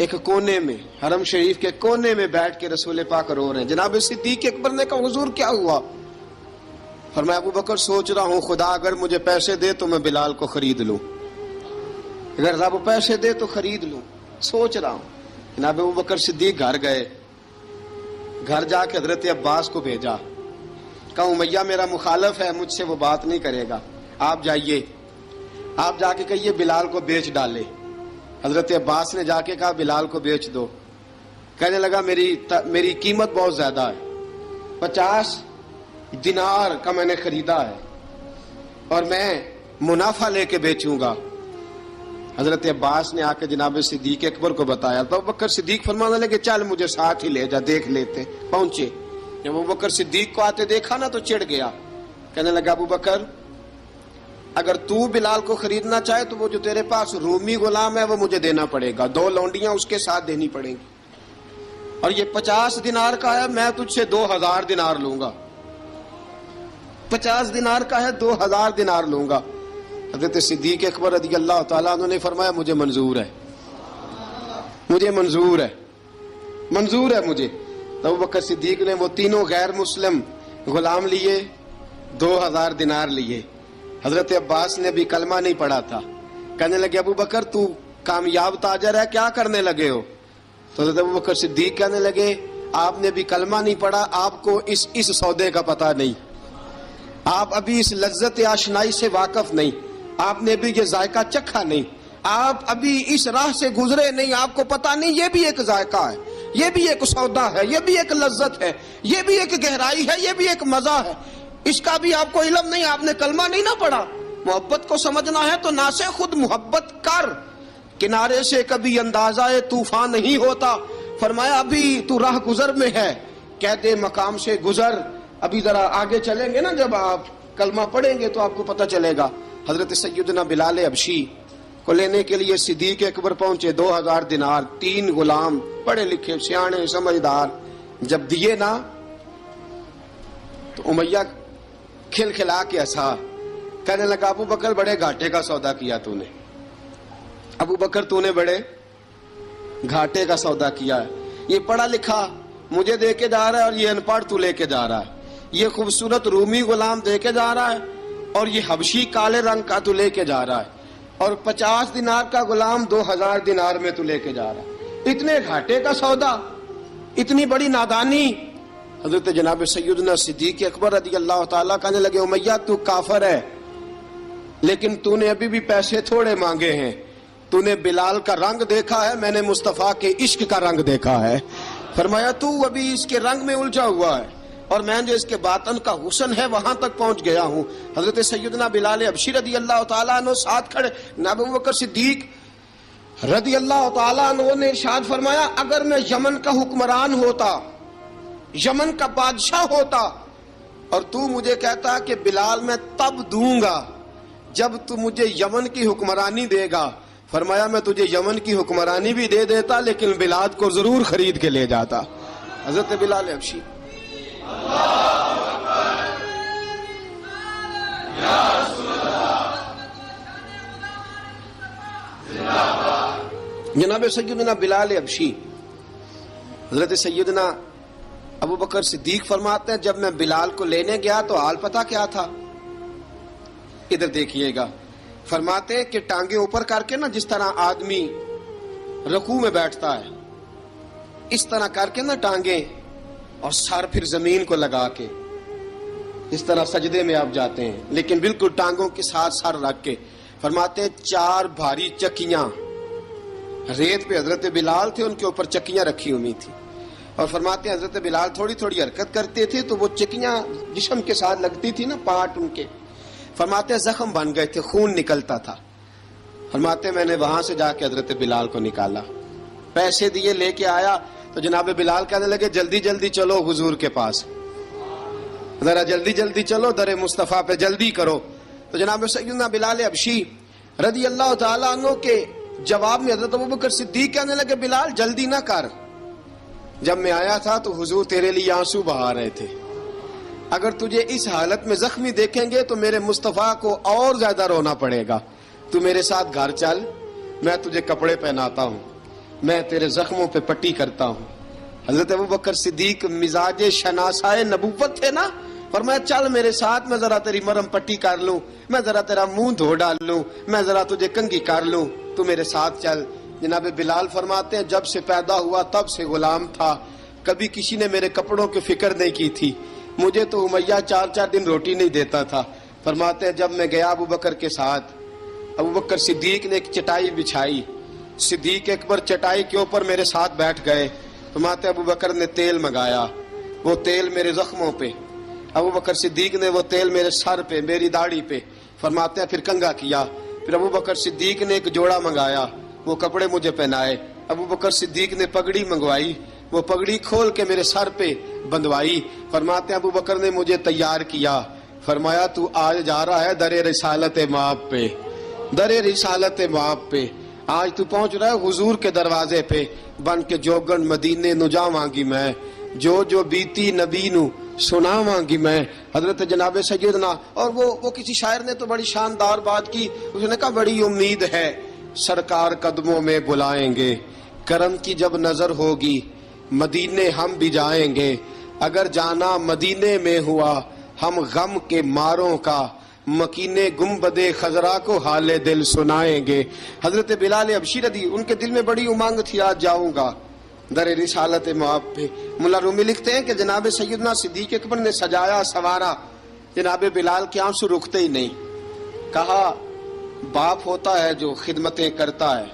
ایک کونے میں، حرم شریف کے کونے میں بیٹھ کے رسول پاک رو رہے ہیں۔ جناب صدیق اکبر نے کہا حضور کیا ہوا؟ فرمایا ابو بکر سوچ رہا ہوں خدا اگر مجھے پیسے دے تو میں بلال کو خرید لوں، اگر رب پیسے دے تو خرید لوں، سوچ رہا ہوں۔ جناب ابو بکر صدیق گھر گئے، گھر جا کے حضرت عباس کو بھیجا، کہا امیہ میرا مخالف ہے، مجھ سے وہ بات نہیں کرے گا، آپ جائیے، آپ جا کے کہیے بلال کو بیچ ڈالے۔ حضرت عباس نے جا کے کہا بلال کو بیچ دو۔ کہنے لگا میری قیمت بہت زیادہ ہے، 50 دینار کا میں نے خریدا ہے اور میں منافع لے کے بیچوں گا۔ حضرت عباس نے آ کے جناب صدیق اکبر کو بتایا تو ابو بکر صدیق فرمانے لگے چل مجھے ساتھ ہی لے جا، دیکھ لیتے۔ پہنچے، جب ابو بکر صدیق کو آتے دیکھا نا تو چڑ گیا، کہنے لگا ابو بکر اگر تو بلال کو خریدنا چاہے تو وہ جو تیرے پاس رومی غلام ہے وہ مجھے دینا پڑے گا، 2 لونڈیاں اس کے ساتھ دینی پڑیں گی، اور یہ 50 دینار کا ہے، میں تجھ سے 2000 دینار لوں گا، 50 دینار کا ہے 2000 دینار لوں گا۔ حضرت صدیق اکبر رضی اللہ تعالیٰ عنہ نے فرمایا مجھے منظور ہے، مجھے منظور ہے، منظور ہے مجھے۔ تو ابو بکر صدیق نے وہ تینوں غیر مسلم غلام لیے، 2000 دینار لیے۔ حضرت عباس نے بھی کلمہ نہیں پڑھا تھا، کہنے لگے ابو بکر تو کامیاب تاجر ہے، کیا کرنے لگے ہو؟ تو حضرت ابو بکر صدیق کہنے لگے آپ نے بھی کلمہ نہیں پڑھا، آپ کو اس سودے کا پتہ نہیں، آپ ابھی اس لذت آشنائی سے واقف نہیں، آپ نے بھی یہ ذائقہ چکھا نہیں، آپ ابھی اس راہ سے گزرے نہیں، آپ کو پتہ نہیں یہ بھی ایک ذائقہ ہے، یہ بھی ایک سودا ہے، یہ بھی ایک لذت ہے، یہ بھی ایک گہرائی ہے، یہ بھی ایک مزہ ہے، اس کا بھی آپ کو علم نہیں، آپ نے کلمہ نہیں نہ پڑھا۔ محبت کو سمجھنا ہے تو نہ سے خود محبت کر، کنارے سے کبھی اندازہ طوفان نہیں ہوتا۔ فرمایا ابھی تو راہ گزر میں ہے، قید مقام سے گزر، ابھی ذرا آگے چلیں گے نا، جب آپ کلمہ پڑھیں گے تو آپ کو پتہ چلے گا۔ حضرت سیدنا بلال حبشی کو لینے کے لیے صدیق اکبر پہنچے، 2000 دینار، 3 غلام پڑھے لکھے سیانے سمجھدار، جب دیے نا تو امیہ کھل کھلا کے ہنسا، کہنے لگا ابو بکر بڑے گھاٹے کا سودا کیا تو نے، ابو بکر تو نے بڑے گھاٹے کا سودا کیا ہے، یہ پڑھا لکھا مجھے دے کے جا رہا ہے اور یہ ان پڑھ تو لے کے جا رہا ہے، یہ خوبصورت رومی غلام دے کے جا رہا ہے اور یہ حبشی کالے رنگ کا تو لے کے جا رہا ہے، اور 50 دینار کا غلام 2000 دینار میں تو لے کے جا رہا ہے، اتنے گھاٹے کا سودا، اتنی بڑی نادانی۔ حضرت جناب سیدنا صدیق اکبر رضی اللہ تعالیٰ کہنے لگے امیہ تو کافر ہے، لیکن تو نے ابھی بھی پیسے تھوڑے مانگے ہیں، تو نے بلال کا رنگ دیکھا ہے، میں نے مصطفیٰ کے عشق کا رنگ دیکھا ہے۔ فرمایا تو ابھی اس کے رنگ میں الجھا ہوا ہے، اور میں جو اس کے باطن کا حسن ہے وہاں تک پہنچ گیا ہوں۔ حضرت سیدنا بلال حبشی رضی اللہ تعالیٰ عنہ ساتھ کھڑے، جناب ابو بکر صدیق رضی اللہ تعالیٰ عنہ نے ارشاد فرمایا اگر میں یمن کا حکمران ہوتا، یمن کا بادشاہ ہوتا، اور تو مجھے کہتا کہ بلال میں تب دوں گا جب تو مجھے یمن کی حکمرانی دے گا، فرمایا میں تجھے یمن کی حکمرانی بھی دے دیتا لیکن بلال کو ضرور خرید کے لے جاتا۔ حضرت بلال حبشی جناب سیدنا بلال حبشی، حضرت سیدنا ابو بکر صدیق فرماتے ہیں جب میں بلال کو لینے گیا تو حال پتہ کیا تھا؟ ادھر دیکھیے گا، فرماتے ہیں کہ ٹانگیں اوپر کر کے نا جس طرح آدمی رکوع میں بیٹھتا ہے اس طرح کر کے نا ٹانگیں، اور سر پھر زمین کو لگا کے اس طرح سجدے میں آپ جاتے ہیں، لیکن بالکل ٹانگوں کے ساتھ سر رکھ کے۔ فرماتے ہیں 4 بھاری چکیاں ریت پہ حضرت بلال تھے، ان کے اوپر چکیاں رکھی ہوئی تھی، اور فرماتے ہیں حضرت بلال تھوڑی تھوڑی حرکت کرتے تھے تو وہ چکیاں جسم کے ساتھ لگتی تھی نا، پارٹ ان کے، فرماتے ہیں زخم بن گئے تھے، خون نکلتا تھا۔ فرماتے ہیں میں نے وہاں سے جا کے حضرت بلال کو نکالا، پیسے دیے، لے کے آیا تو جناب بلال کہنے لگے جلدی جلدی چلو حضور کے پاس، ذرا جلدی جلدی چلو، در مصطفیٰ پہ جلدی کرو۔ تو جناب سیدنا بلال حبشی رضی اللہ تعالیٰ عنہ کے جواب میں حضرت ابوبکر صدیق کہنے لگے بلال جلدی نہ کر، جب میں آیا تھا تو حضور تیرے لیے آنسو بہا رہے تھے، اگر تجھے اس حالت میں زخمی دیکھیں گے تو میرے مصطفیٰ کو اور زیادہ رونا پڑے گا، تو میرے ساتھ گھر چل، میں تجھے کپڑے پہناتا ہوں۔ میں تیرے زخموں پہ پٹی کرتا ہوں۔ حضرت ابوبکر صدیق مزاج شناسائے نبوت تھے نا، فرمایا چل میرے ساتھ، میں ذرا تیری مرم پٹی کر لوں، میں ذرا تیرا منہ دھو ڈال لوں، میں ذرا تجھے کنگھی کر لوں، تو میرے ساتھ چل۔ جناب بلال فرماتے ہیں جب سے پیدا ہوا تب سے غلام تھا، کبھی کسی نے میرے کپڑوں کی فکر نہیں کی تھی، مجھے تو امیہ 4 دن روٹی نہیں دیتا تھا۔ فرماتے ہیں جب میں گیا ابوبکر کے ساتھ، ابوبکر صدیق نے ایک چٹائی بچھائی، صدیق اکبر چٹائی کے اوپر میرے ساتھ بیٹھ گئے۔ فرماتے ہیں ابوبکر نے تیل منگایا، وہ تیل میرے زخموں پہ، ابوبکر صدیق نے وہ تیل میرے سر پہ، میری داڑھی پہ، فرماتے ہیں پھر کنگھا کیا۔ پھر ابوبکر صدیق نے ایک جوڑا منگایا، وہ کپڑے مجھے پہنائے۔ ابوبکر صدیق نے پگڑی منگوائی، وہ پگڑی کھول کے میرے سر پہ بندھوائی۔ فرماتے ہیں ابوبکر نے مجھے تیار کیا، فرمایا تو آج جا رہا ہے در رسالت مآب پہ، در رسالت مآب پہ، آج تو پہنچ رہا ہے حضور کے دروازے پہ، بن کے جوگن مدینے نو جاواں گی میں، جو بیتی نبی نو سناواں گی میں۔ حضرت جناب سیدنا، اور وہ کسی شاعر نے تو بڑی شاندار بات کی، اس نے کہا بڑی امید ہے سرکار قدموں میں بلائیں گے، کرم کی جب نظر ہوگی مدینے ہم بھی جائیں گے، اگر جانا مدینے میں ہوا ہم غم کے ماروں کا، مکینے گنبد خضرا کو حال دل سنائیں گے۔ حضرت بلال حبشی رضی، ان کے دل میں بڑی امنگ تھی آج جاؤں گا در رسالت مآب پہ۔ ملا رومی لکھتے ہیں کہ جناب سیدنا صدیق اکبر نے سجایا سوارا، جناب بلال کے آنسو رکتے ہی نہیں۔ کہا باپ ہوتا ہے جو خدمتیں کرتا ہے،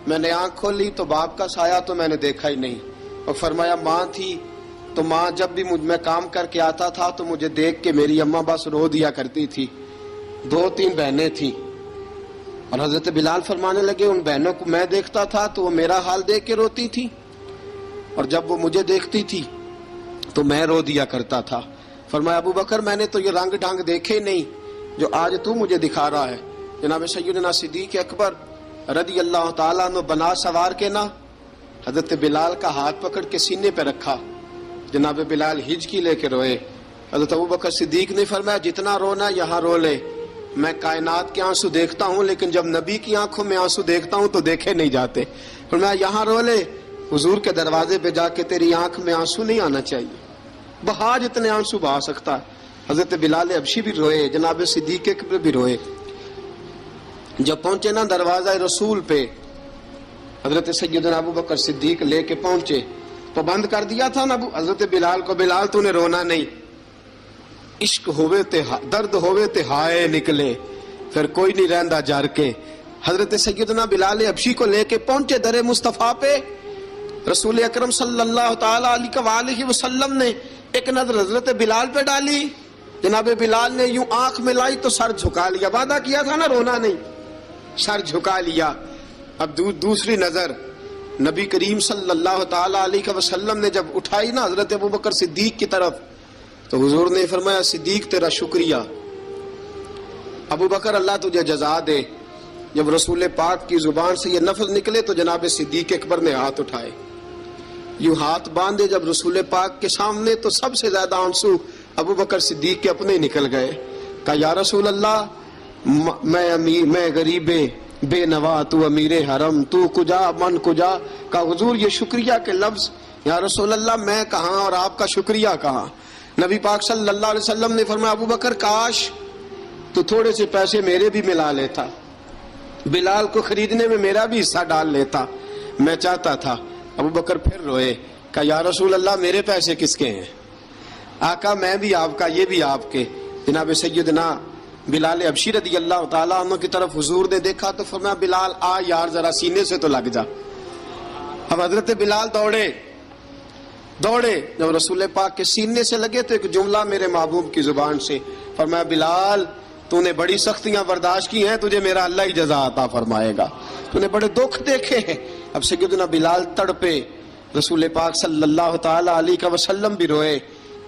میں نے آنکھ کھولی تو باپ کا سایہ تو میں نے دیکھا ہی نہیں، اور فرمایا ماں تھی تو ماں جب بھی میں کام کر کے آتا تھا تو مجھے دیکھ کے میری اماں بس رو دیا کرتی تھی۔ 2-3 بہنیں تھیں، اور حضرت بلال فرمانے لگے ان بہنوں کو میں دیکھتا تھا تو وہ میرا حال دیکھ کے روتی تھی، اور جب وہ مجھے دیکھتی تھی تو میں رو دیا کرتا تھا۔ فرمایا ابوبکر میں نے تو یہ رنگ ڈھنگ دیکھے نہیں جو آج تو مجھے دکھا رہا ہے۔ جناب سیدنا صدیق اکبر رضی اللہ تعالیٰ عنہ بنا سوار کے نا حضرت بلال کا ہاتھ پکڑ کے سینے پہ رکھا، جناب بلال ہجکی لے کے روئے۔ حضرت ابوبکر صدیق نے فرمایا جتنا رونا یہاں رو لے، میں کائنات کے آنسو دیکھتا ہوں لیکن جب نبی کی آنکھوں میں آنسو دیکھتا ہوں تو دیکھے نہیں جاتے۔ فرمایا یہاں رو لے، حضور کے دروازے پہ جا کے تیری آنکھ میں آنسو نہیں آنا چاہیے، بہا جتنے آنسو بہا سکتا ہے۔ حضرت بلال حبشی بھی روئے، جناب صدیق اکبر بھی روئے۔ جب پہنچے نا دروازہ رسول پہ، حضرت سیدنا ابوبکر صدیق لے کے پہنچے تو بند کر دیا تھا نا حضرت بلال کو، بلال تو نے رونا نہیں، عشق ہوئے تے درد ہوئے تے ہائے نکلے، پھر کوئی نہیں رہندا جار کے۔ حضرت سیدنا بلال حبشی کو لے کے پہنچے در مصطفیٰ پہ، رسول اکرم صلی اللہ تعالیٰ علیہ وسلم نے ایک نظر حضرت بلال پہ ڈالی، جناب بلال نے یوں آنکھ ملائی تو سر جھکا لیا، وعدہ کیا تھا نا رونا نہیں، سر جھکا لیا۔ اب دوسری نظر نبی کریم صلی اللہ تعالیٰ علیہ وسلم نے جب اٹھائی نا حضرت ابوبکر صدیق کی طرف تو حضور نے فرمایا صدیق تیرا شکریہ، ابوبکر اللہ تجھے جزا دے۔ جب رسول پاک کی زبان سے یہ لفظ نکلے تو جناب صدیق اکبر نے ہاتھ اٹھائے، یوں ہاتھ باندھے جب رسول پاک کے سامنے تو سب سے زیادہ آنسو ابوبکر صدیق کے اپنے نکل گئے۔ کہا یا رسول اللہ میں غریب بے نوا، تو امیر حرم، تو کجا من کجا۔ کہا حضور یہ شکریہ کے لفظ، یا رسول اللہ میں کہاں اور آپ کا شکریہ کہاں۔ نبی پاک صلی اللہ علیہ وسلم نے فرمایا ابوبکر کاش تو تھوڑے سے پیسے میرے بھی ملا لیتا، بلال کو خریدنے میں میرا بھی حصہ ڈال لیتا، میں چاہتا تھا۔ ابوبکر پھر روئے، کہا یا رسول اللہ میرے پیسے کس کے ہیں؟ آقا میں بھی آپ کا، یہ بھی آپ کے۔ جناب سیدنا بلال حبشی رضی اللہ تعالیٰ عنہ کی طرف حضور نے دیکھا تو فرمایا بلال آ یار ذرا سینے سے تو لگ جا۔ اب حضرت بلال دوڑے، جب رسول پاک کے سینے سے لگے تو ایک جملہ میرے محبوب کی زبان سے، فرمایا بلال تو نے بڑی سختیاں برداشت کی ہیں، تجھے میرا اللہ ہی جزا عطا فرمائے گا، تو نے بڑے دکھ دیکھے ہیں۔ اب سیدنا بلال تڑپے، رسول پاک صلی اللہ تعالیٰ علیہ وسلم بھی روئے۔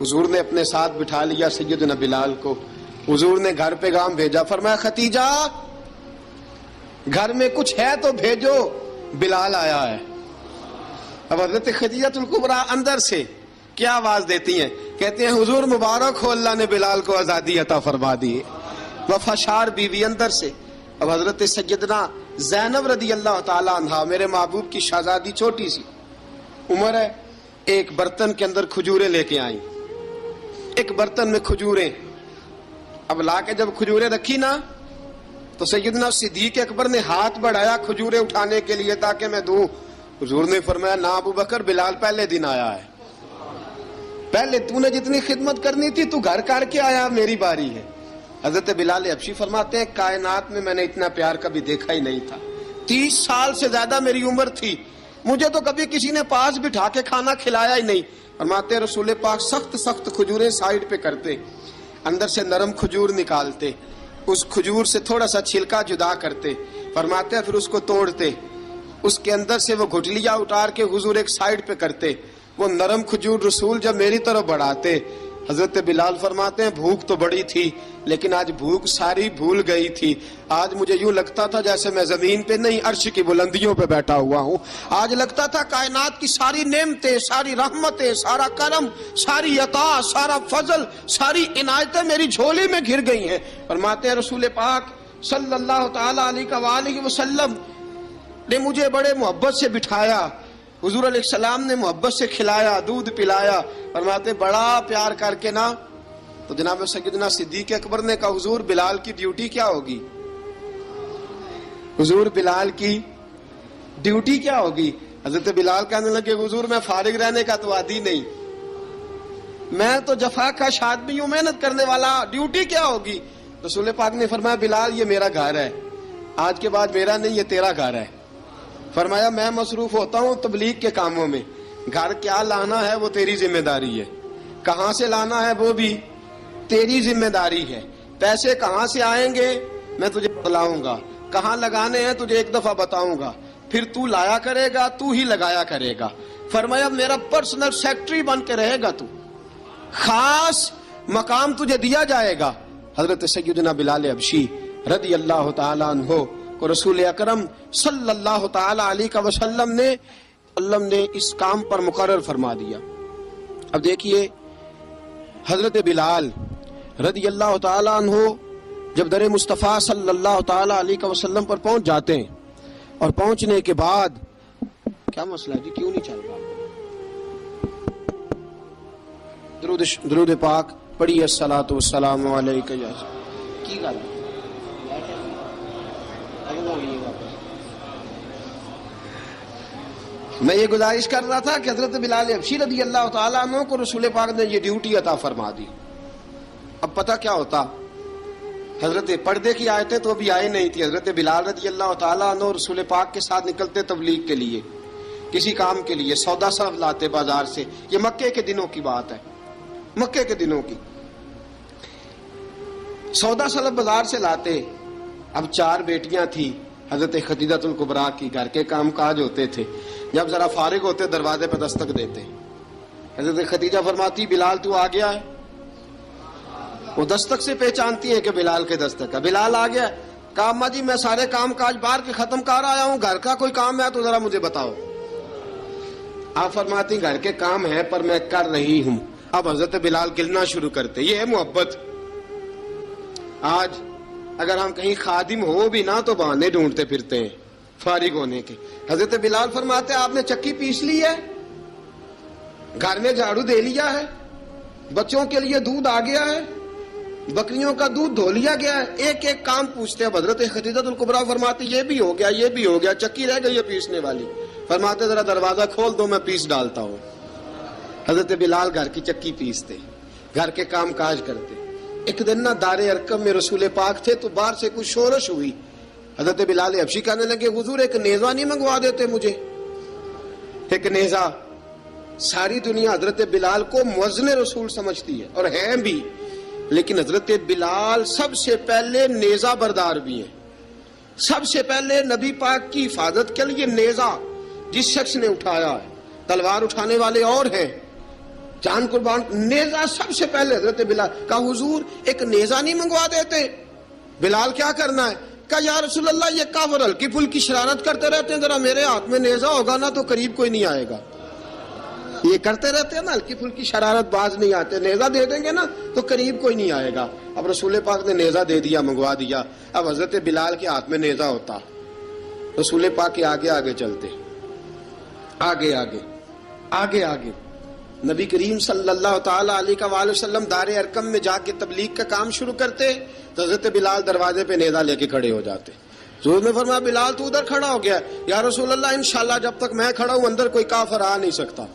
حضور نے اپنے ساتھ بٹھا لیا سیدنا بلال کو، حضور نے گھر پیغام بھیجا، فرمایا ختیجہ گھر میں کچھ ہے تو بھیجو، بلال آیا ہے۔ اب حضرت خدیجہ الکبریٰ اندر سے کیا آواز دیتی ہیں، کہتے ہیں حضور مبارک ہو، اللہ نے بلال کو آزادی عطا فرما دی۔ وفاشار بیوی اندر سے، اب حضرت سیدنا زینب رضی اللہ تعالی عنہا میرے محبوب کی شہزادی چھوٹی سی عمر ہے، ایک برتن کے اندر کھجوریں لے کے آئیں، ایک برتن میں کھجوریں، اب لا کے جب کھجوریں رکھی نا تو سیدنا صدیق اکبر نے ہاتھ بڑھایا کھجوریں اٹھانے کے لیے تاکہ میں دوں، حضور نے فرمایا نہ ابو بکر، بلال پہلے دن آیا ہے، پہلے تو نے جتنی خدمت کرنی تھی تو گھر کر کے آیا، میری باری ہے۔ حضرت بلال حبشی فرماتے ہیں کائنات میں نے اتنا پیار کبھی دیکھا ہی نہیں تھا، 30 سال سے زیادہ میری عمر تھی، مجھے تو کبھی کسی نے پاس بٹھا کے کھانا کھلایا ہی نہیں۔ فرماتے ہیں رسول پاک سخت سخت کھجوریں سائیڈ پہ کرتے، اندر سے نرم کھجور نکالتے، اس کھجور سے تھوڑا سا چھلکا جدا کرتے، فرماتے ہیں پھر اس کو توڑتے، اس کے اندر سے وہ گھٹلیاں اتار کے حضور ایک سائیڈ پہ کرتے، وہ نرم کھجور رسول جب میری طرف بڑھاتے، حضرت بلال فرماتے ہیں بھوک تو بڑی تھی لیکن آج بھوک ساری بھول گئی تھی، آج مجھے یوں لگتا تھا جیسے میں زمین پہ نہیں عرش کی بلندیوں پہ بیٹھا ہوا ہوں، آج لگتا تھا کائنات کی ساری نعمتیں، ساری رحمتیں، سارا کرم، ساری عطا، سارا فضل، ساری عنایتیں میری جھولی میں گھر گئی ہیں۔ فرماتے ہیں رسول پاک صلی اللہ تعالی علیہ وآلہ وسلم نے مجھے بڑے محبت سے بٹھایا، حضور علیہ السلام نے محبت سے کھلایا، دودھ پلایا، فرماتے بڑا پیار کر کے نا تو جناب سیدنا صدیق اکبر نے کہا حضور بلال کی ڈیوٹی کیا ہوگی، حضور بلال کی ڈیوٹی کیا ہوگی؟ حضرت بلال کہنے لگے حضور میں فارغ رہنے کا تو عادی نہیں، میں تو جفا کش آدمی ہوں، محنت کرنے والا، ڈیوٹی کیا ہوگی؟ رسول پاک نے فرمایا بلال یہ میرا گھر ہے، آج کے بعد میرا نہیں یہ تیرا گھر ہے۔ فرمایا میں مصروف ہوتا ہوں تبلیغ کے کاموں میں، گھر کیا لانا ہے وہ تیری ذمہ داری ہے، کہاں سے لانا ہے وہ بھی تیری ذمہ داری ہے، پیسے کہاں سے آئیں گے میں تجھے بتلاؤں گا، کہاں لگانے ہیں تجھے ایک دفعہ بتاؤں گا، پھر تو لایا کرے گا، تو ہی لگایا کرے گا۔ فرمایا میرا پرسنل سیکٹری بن کے رہے گا، تو خاص مقام تجھے دیا جائے گا۔ حضرت سیدنا بلال حبشی رضی اللہ تعالیٰ عنہ کو رسول اکرم صلی اللہ تعالی علیہ وسلم نے اس کام پر مقرر فرما دیا۔ اب دیکھیے حضرت بلال رضی اللہ تعالی عنہ جب در مصطفیٰ صلی اللہ تعالی علیہ وسلم پر پہنچ جاتے ہیں اور پہنچنے کے بعد کیا مسئلہ ہے جی، کیوں نہیں چل رہا؟ درود پاک پڑھیے الصلاۃ والسلام علیک یا کی گل میں یہ گزارش کر رہا تھا کہ حضرت بلال حبشی رضی اللہ تعالیٰ عنہ کو رسول پاک نے یہ ڈیوٹی عطا فرما دی۔ اب پتہ کیا ہوتا، حضرت پردے کی آیتیں تو ابھی آئے نہیں تھی، حضرت بلال رضی اللہ تعالیٰ عنہ رسول پاک کے ساتھ نکلتے تبلیغ کے لیے، کسی کام کے لیے، سودا صرف لاتے بازار سے، یہ مکے کے دنوں کی بات ہے، مکے کے دنوں کی سودا صرف بازار سے لاتے۔ اب 4 بیٹیاں تھیں حضرت خدیجہ الکبریٰ کی، گھر کے کام کاج ہوتے تھے، جب ذرا فارغ ہوتے دروازے پہ دستک دیتے، حضرت خدیجہ فرماتی بلال تو آ گیا ہے، وہ دستک سے پہچانتی ہے کہ بلال کے دستک ہے، بلال آ گیا، کہا اماں جی میں سارے کام کاج باہر کے ختم کر آیا ہوں، گھر کا کوئی کام ہے تو ذرا مجھے بتاؤ۔ آپ فرماتی گھر کے کام ہے پر میں کر رہی ہوں۔ اب حضرت بلال گلنا شروع کرتے، یہ ہے محبت۔ آج اگر ہم کہیں خادم ہو بھی نہ تو بہانے ڈھونڈتے پھرتے ہیں فارغ ہونے کے۔ حضرت بلال فرماتے آپ نے چکی پیس لی ہے، گھر میں جھاڑو دے لیا ہے، بچوں کے لیے دودھ آ گیا ہے، بکریوں کا دودھ دھو لیا گیا ہے، ایک ایک کام پوچھتے ہیں۔ حضرت خدیجہ الکبریٰ فرماتی یہ بھی ہو گیا، یہ بھی ہو گیا، چکی رہ گئی ہے پیسنے والی۔ فرماتے ذرا دروازہ کھول دو میں پیس ڈالتا ہوں۔ حضرت بلال گھر کی چکی پیستے، گھر کے کام کاج کرتے۔ ایک دن نہ دار ارقم میں رسول پاک تھے تو باہر سے کچھ شورش ہوئی، حضرت بلال حبشی کہنے لگے حضور ایک نیزہ نہیں منگوا دیتے مجھے؟ ایک نیزہ۔ ساری دنیا حضرت بلال کو مؤذن رسول سمجھتی ہے اور ہیں بھی، لیکن حضرت بلال سب سے پہلے نیزہ بردار بھی ہیں۔ سب سے پہلے نبی پاک کی حفاظت کے لیے نیزہ جس شخص نے اٹھایا ہے، تلوار اٹھانے والے اور ہیں، جان قربان، نیزہ سب سے پہلے حضرت بلال۔ کہا حضور ایک نیزہ نہیں منگوا دیتے؟ بلال کیا کرنا ہے؟ کہا یا رسول اللہ یہ کافر ہلکی پھلکی شرارت کرتے رہتے ہیں، ذرا میرے ہاتھ میں نیزہ ہوگا نا تو قریب کوئی نہیں آئے گا۔ یہ کرتے رہتے ہیں نا ہلکی پھلکی شرارت، باز نہیں آتے، نیزہ دے دیں گے نا تو قریب کوئی نہیں آئے گا۔ اب رسول پاک نے نیزہ دے دیا، منگوا دیا۔ اب حضرت بلال کے ہاتھ میں نیزہ ہوتا رسول پاک کے آگے آگے چلتے، آگے آگے آگے آگے نبی کریم صلی اللہ تعالی علیہ وآلہ وسلم دار ارقم میں جا کے تبلیغ کا کام شروع کرتے تو حضرت بلال دروازے پہ نیزہ لے کے کھڑے ہو جاتے. حضور نے فرمایا بلال تو ادھر کھڑا ہو گیا. یا رسول اللہ انشاءاللہ جب تک میں کھڑا ہوں اندر کوئی کافر آ نہیں سکتا،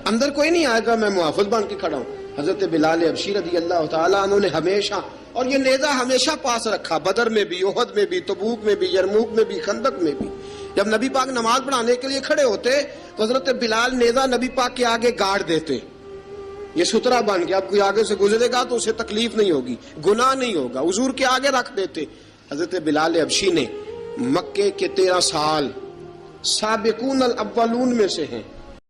اندر کوئی نہیں آئے گا، میں محافظ بن کے کھڑا ہوں. حضرت بلال حبشی رضی اللہ تعالیٰ عنہ نے ہمیشہ، اور یہ نیزہ ہمیشہ پاس رکھا، بدر میں بھی، احد میں بھی، تبوک میں بھی، یرموک میں بھی، خندق میں بھی. جب نبی پاک نماز پڑھانے کے لیے کھڑے ہوتے تو حضرت بلال نیزہ نبی پاک کے آگے گاڑ دیتے. یہ سترا بن کے اب کوئی آگے سے گزرے گا تو اسے تکلیف نہیں ہوگی، گناہ نہیں ہوگا، حضور کے آگے رکھ دیتے. حضرت بلال حبشی نے مکے کے 13 سال سابقون الاولون میں سے ہیں،